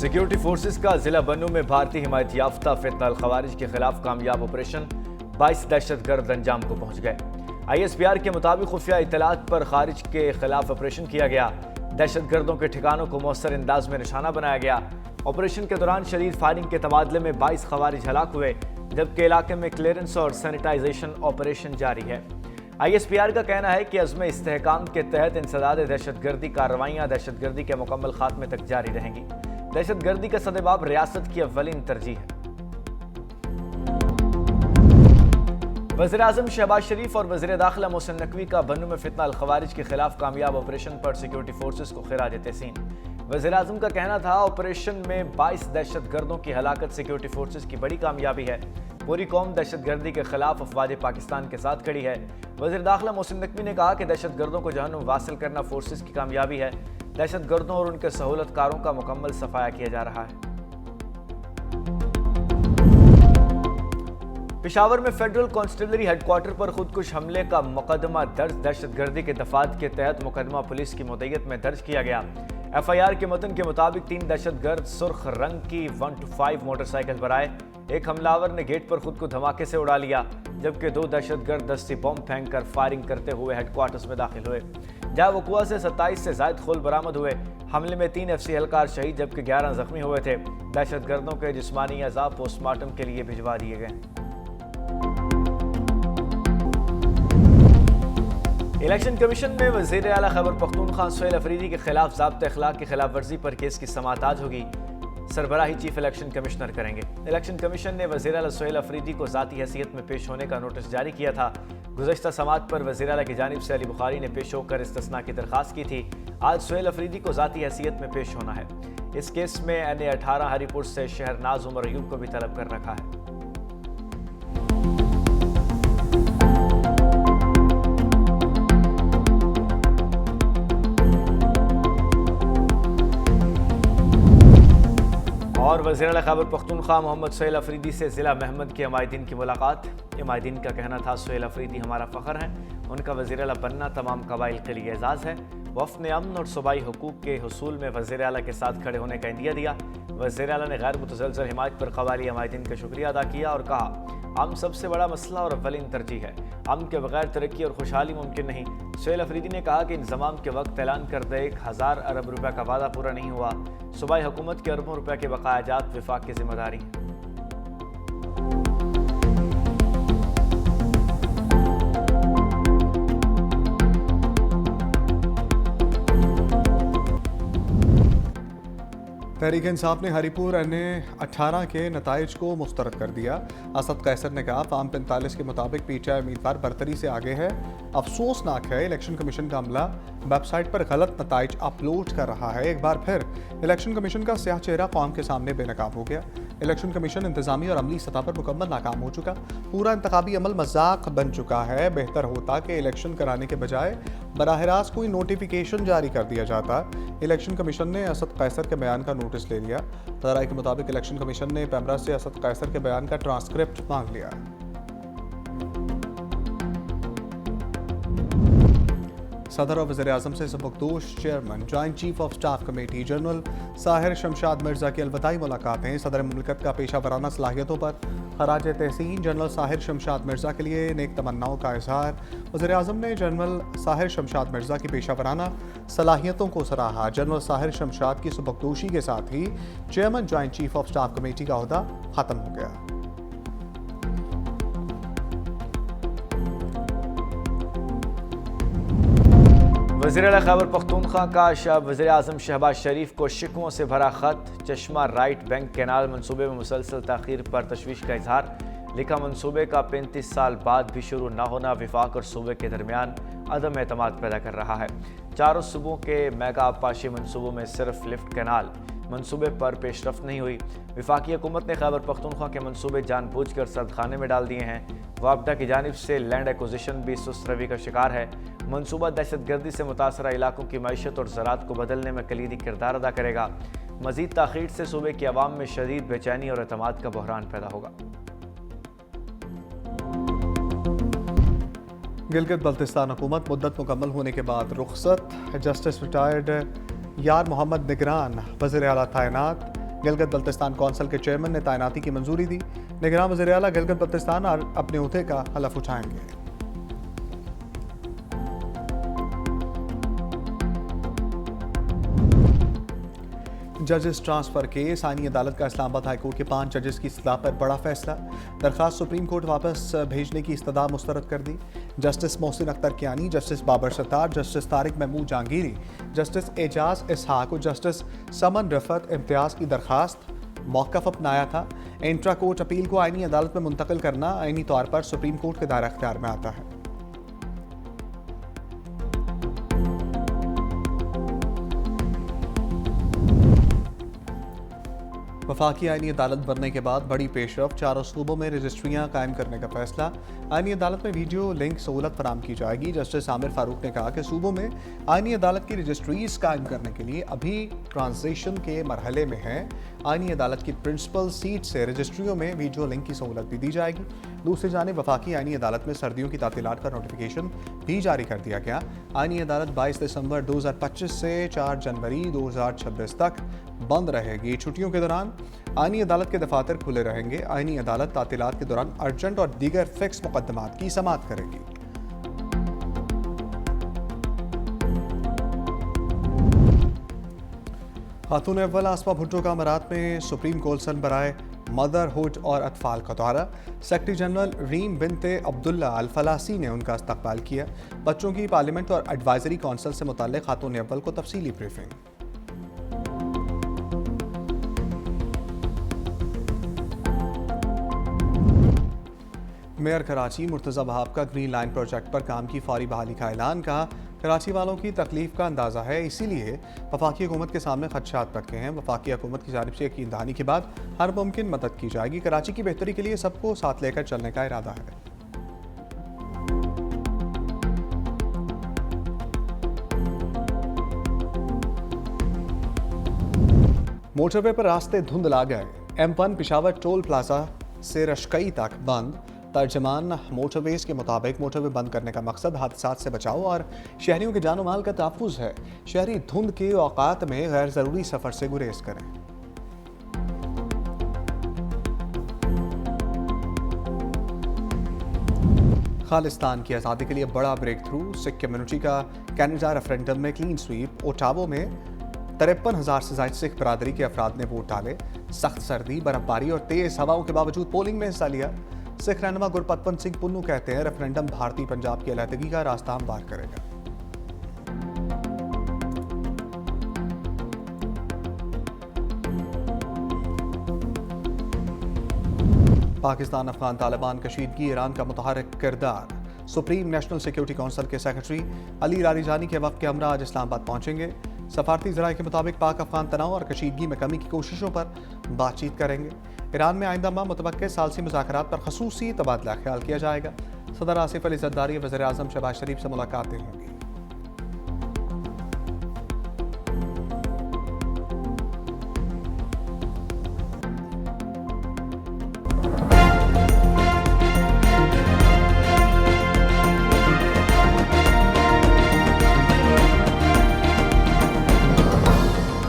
Security forces का जिला बन्नू में भारतीय हिमायत याफ्ता फितना अल खवारिज के खिलाफ कामयाब ऑपरेशन 22 दहशतगर्द अंजाम को पहुंच गए। ISPR के मुताबिक खुफिया इतलात पर खारिज के खिलाफ ऑपरेशन किया गया। दहशतगर्दों के ठिकानों को मौसर अंदाज में निशाना बनाया गया। ऑपरेशन के दौरान शदीद फायरिंग के तबादले में 22 खवारिज हलाक हुए, जबकि इलाके में क्लियरेंस और सैनिटाइजेशन ऑपरेशन जारी है। ISPR का कहना है कि अज़्म इस्तेहकाम के तहत इंसदाद दहशतगर्दी कार्रवाइयाँ दहशतगर्दी के मुकम्मल खात्मे तक जारी रहेंगी। दहशतगर्दी का सदेबाब रियासत की अव्वलीन तरजीह है। वज़ीर-ए-आज़म शहबाज शरीफ और वज़ीर दाखिला मोहसिन नकवी का बन्नू में फितना अल खवारिज के खिलाफ कामयाब ऑपरेशन पर सिक्योरिटी फोर्सेस को खिराज तहसीन। वज़ीर-ए-आज़म का कहना था, ऑपरेशन में 22 दहशतगर्दों की हलाकत सिक्योरिटी फोर्सेस की बड़ी कामयाबी है। पूरी कौम दहशतगर्दी के खिलाफ अफवाज पाकिस्तान के साथ खड़ी है। वज़ीर दाखिला मोहसिन नकवी ने कहा कि दहशतगर्दों को जहन्नुम वासिल करना फोर्सेस की कामयाबी है। दहशतगर्दों और उनके सहूलतकारों का मुकम्मल सफाया किया जा रहा है। पेशावर में फेडरल कांस्टेबलरी हेडक्वार्टर पर खुदकुश हमले का मुकदमा दर्ज। दहशतगर्दी के दफात के तहत मुकदमा पुलिस की मुद्दत में दर्ज किया गया। FIR के मतन के मुताबिक 3 दहशतगर्द सुर्ख रंग की 125 मोटरसाइकिल पर आए। एक हमलावर ने गेट पर खुद को धमाके से उड़ा लिया, जबकि 2 दहशतगर्द दस्ती बम फेंककर फायरिंग करते हुए हेडक्वार्टर्स में दाखिल हुए, जहां वकुआ से 27 से जायद खोल बरामद हुए। हमले में 3 FC एहलकार शहीद जबकि 11 जख्मी हुए थे। दहशतगर्दों के जिस्मानी अज़ा पोस्टमार्टम के लिए भिजवा दिए गए। इलेक्शन कमीशन में वज़ीर आला खैबर पख्तूनख्वा सुहेल अफरीदी के खिलाफ ज़ाब्ते अखलाक की खिलाफ वर्जी पर केस की समाअत आज होगी। सरबराही चीफ इलेक्शन कमिश्नर करेंगे। इलेक्शन कमीशन ने वज़ीर आला सुहेल अफरीदी को ज़ाती हैसियत में पेश होने का नोटिस जारी किया था। गुज़श्ता समाअत पर वज़ीर आला की जानिब से अली बुखारी ने पेश होकर इस्तिस्ना की दरख्वास्त की थी। आज सुहेल अफरीदी को ज़ाती हैसियत में पेश होना है। इस केस में NA-18 हरीपुर से शहरनाज उमर अयूब को भी तलब कर रखा है। और वज़ीर आला खैबर पख्तूनख्वा मोहम्मद सुहेल अफरीदी से ज़िला महमद के हमायदीन की मुलाकात। हमायदीन का कहना था, सुहेल अफरीदी हमारा फ़ख्र है, उनका वज़ीर आला बनना तमाम कबाइल के लिए एजाज़ है। वफ़द ने अमन और सूबाई हुकूक के हुसूल में वज़ीर आला के साथ खड़े होने का इंदिया दिया। वज़ीर आला ने गैर मुतज़लज़ल हिमायत पर कबाइली हमायदीन का शुक्रिया अदा किया और कहा, अमन सबसे बड़ा मसला और अव्वलीन तरजीह है। अमन के बगैर तरक्की और खुशहाली मुमकिन नहीं। सुहेल अफरीदी ने कहा कि इंज़माम के वक्त ऐलान करदा 1000 अरब रुपये का वादा पूरा नहीं हुआ। सूबाई हुकूमत के अरबों रुपये के बकायाजात विफाक की जिम्मेदारी है। तहरीक इंसाफ ने हरीपुर NA-18 के नताइज को मुस्तरद कर दिया। असद कैसर ने कहा, फार्म 45 के मुताबिक PTI उम्मीदवार बरतरी से आगे है। अफसोसनाक है, इलेक्शन कमीशन का अमला वेबसाइट पर गलत नताइज अपलोड कर रहा है। एक बार फिर इलेक्शन कमीशन का स्याह चेहरा कौम के सामने बेनकाब हो गया। इलेक्शन कमीशन इंतजामी और अमली सतह पर मुकम्मल नाकाम हो चुका। पूरा इंतखाबी अमल मजाक बन चुका है। बेहतर होता कि इलेक्शन कराने के बजाय बराह रास्त कोई नोटिफिकेशन जारी कर दिया जाता। इलेक्शन कमीशन ने असद कैसर के बयान का नोटिस ले लिया। ज़राए के मुताबिक इलेक्शन कमीशन ने पैमरा से असद कैसर के बयान का ट्रांसक्रिप्ट मांग लिया। सदर और वज़ीर-ए-आज़म से सबकदोश chairman joint chief of staff committee general Sahir Shamshad Mirza की अलविदाई मुलाकातें। सदर मुमलिकत का पेशा वराना सलाहियतों पर खराज तहसीन जनरल साहिर शमशाद मिर्ज़ा के लिए नेक तमन्नाओं का इजहार। वज़ीर-ए-आज़म ने जनरल साहिर शमशाद मिर्ज़ा की पेशा वराना सलाहियतों को सराहा। जनरल साहिर शमशाद की सबकदोशी के साथ ही chairman joint chief of staff committee का ओहदा ख़त्म हो गया। वज़ीर आला खैबर पख्तूनख्वा का वज़ीर-ए-आज़म शहबाज शरीफ को शिकवों से भरा ख़त। चश्मा राइट बैंक कैनाल मनसूबे में मुसलसल ताख़ीर पर तशवीश का इजहार। लिखा, मनसूबे का 35 साल बाद भी शुरू न होना विफाक और सूबे के दरमियान अदम एतमाद पैदा कर रहा है। चारों सूबों के मेगा आबपाशी मनसूबों में सिर्फ लिफ्ट कैनाल मनसूबे पर पेशरफ्त नहीं हुई। विफाकी हुकूमत ने खैबर पख्तूनख्वा के मनसूबे जानबूझकर सरदखाने में डाल दिए हैं। वापडा की जानिब से लैंड एक्विजिशन भी सुस्त रवि का शिकार है। मनसूबा दहशतगर्दी से मुतासरा इलाकों की मईशत और ज़राअत को बदलने में कलीदी किरदार अदा करेगा। मज़ीद ताख़ीर से सूबे की आवाम में शदीद बेचैनी और एतमाद का बहरान पैदा होगा। गिलगित बल्तिस्तान हुकूमत मुद्दत मुकम्मल होने के बाद रुखसत। जस्टिस रिटायर्ड यार मोहम्मद निगरान वज़ीर आला तैनात। गिलगित बल्तिस्तान कौंसिल के चेयरमैन ने तैनाती की मंजूरी दी। निगरान वज़ीर आला गिलगित बल्तिस्तान अपने ओहदे का हलफ उठाएंगे। जजेस ट्रांसफर केस, आईनी अदालत का इस्लामाबाद हाईकोर्ट के 5 जजेस की इस्तदा पर बड़ा फैसला। दरखास्त सुप्रीम कोर्ट वापस भेजने की इस्तदा मुस्तरद कर दी। Justice Mohsin Akhtar Kayani, justice Babar Sattar, justice Tariq Mahmood Jahangiri, justice Ejaz Ishaq और जस्टिस समन रफत इम्तियाज की दरखास्त मौक़िफ़ अपनाया था। इंट्रा कोर्ट अपील को आईनी अदालत में मुंतकिल करना आईनी तौर पर सुप्रीम कोर्ट के दायरा अख्तियार में आता है। वफाकी आईनी अदालत बनने के बाद बड़ी पेशरफ, 4 सूबों में रजिस्ट्रियाँ कायम करने का फैसला। आईनी अदालत में वीडियो लिंक सहूलत फराम की जाएगी। जस्टिस आमिर फारूक ने कहा कि सूबों में आईनी अदालत की रजिस्ट्रीज कायम करने के लिए अभी ट्रांजिशन के मरहले में है। आईनी अदालत की प्रिंसिपल सीट से रजिस्ट्रियों में वीडियो लिंक की सहूलत भी दी जाएगी। दूसरी जानिब वफाकी आईनी अदालत में सर्दियों की तातीलात का नोटिफिकेशन भी जारी कर दिया गया। आईनी अदालत 22 दिसंबर 2025 से 4 जनवरी 2026 तक बंद रहेगी। छुट्टियों के दौरान आईनी अदालत के दफातर खुले रहेंगे। आईनी अदालत तातीलात के दौरान अर्जेंट और दीगर फिक्स मुकदमात की समाअत करेगी। खातून अव्वल आसमा भुट्टो का अमारात में सुप्रीम कौंसिल बराए मदरहुड और अतफाल का दौरा। सेक्रेटरी जनरल रीम बिनते अब्दुल्ला अल फलासी ने उनका इस्तकबाल किया। बच्चों की पार्लियामेंट और एडवाइजरी कौंसिल से मुताल्लिक खातून अव्वल को तफसीली ब्रीफिंग। मेयर कराची मुर्तज़ा वहाब का ग्रीन लाइन प्रोजेक्ट पर काम की फौरी बहाली का ऐलान। कहा, कराची वालों की तकलीफ का अंदाज़ा है, इसीलिए वफाकी हुकूमत के सामने खदशात रखे हैं। वफाकी हुकूमत की जानिब से यकीन दहानी के बाद हर मुमकिन मदद की जाएगी। कराची की बेहतरी के लिए सबको साथ लेकर चलने का इरादा है। मोटरवे पर रास्ते धुंधला गए। M1 पिशावर टोल प्लाजा से रशकई तक बंद। तर्जमान मोटरवेज के मुताबिक मोटरवे बंद करने का मकसद हादसात से बचाव और शहरियों के जानो माल का तहफ़्फ़ुज़ है। शहरी धुंध के औकात में गैर ज़रूरी सफ़र से गुरेज करें। खालिस्तान की आज़ादी के लिए बड़ा ब्रेक थ्रू। सिख कम्युनिटी का कैनेडा रेफरेंडम में क्लीन स्वीप। ओटावो में 53,000 से ज़ायद सिख बरादरी के अफराद ने वोट डाले। सख्त सर्दी, बर्फबारी और तेज़ हवाओं के बावजूद पोलिंग में हिस्सा लिया। सिख रहनुमा गुरपतवंत सिंह पुन्नू कहते हैं, रेफरेंडम भारतीय पंजाब की अलहदगी का रास्ता हमवार करेगा। पाकिस्तान अफगान तालिबान कशीदगी, ईरान का मुतहर्रिक किरदार। सुप्रीम नेशनल सिक्योरिटी काउंसिल के सेक्रेटरी अली लारीजानी के वफ़द के हमरा आज इस्लामाबाद पहुंचेंगे। सफारती ज़राए के मुताबिक पाक अफगान तनाव और कशीदगी में कमी की कोशिशों पर बातचीत करेंगे। ईरान में आइंदा माह मुतवक्के सालसी मुज़ाकरात पर ख़ुसूसी तबादला ख्याल किया जाएगा। सदर आसिफ अली ज़रदारी वज़ीर आज़म शहबाज शरीफ से मुलाकातें होंगी।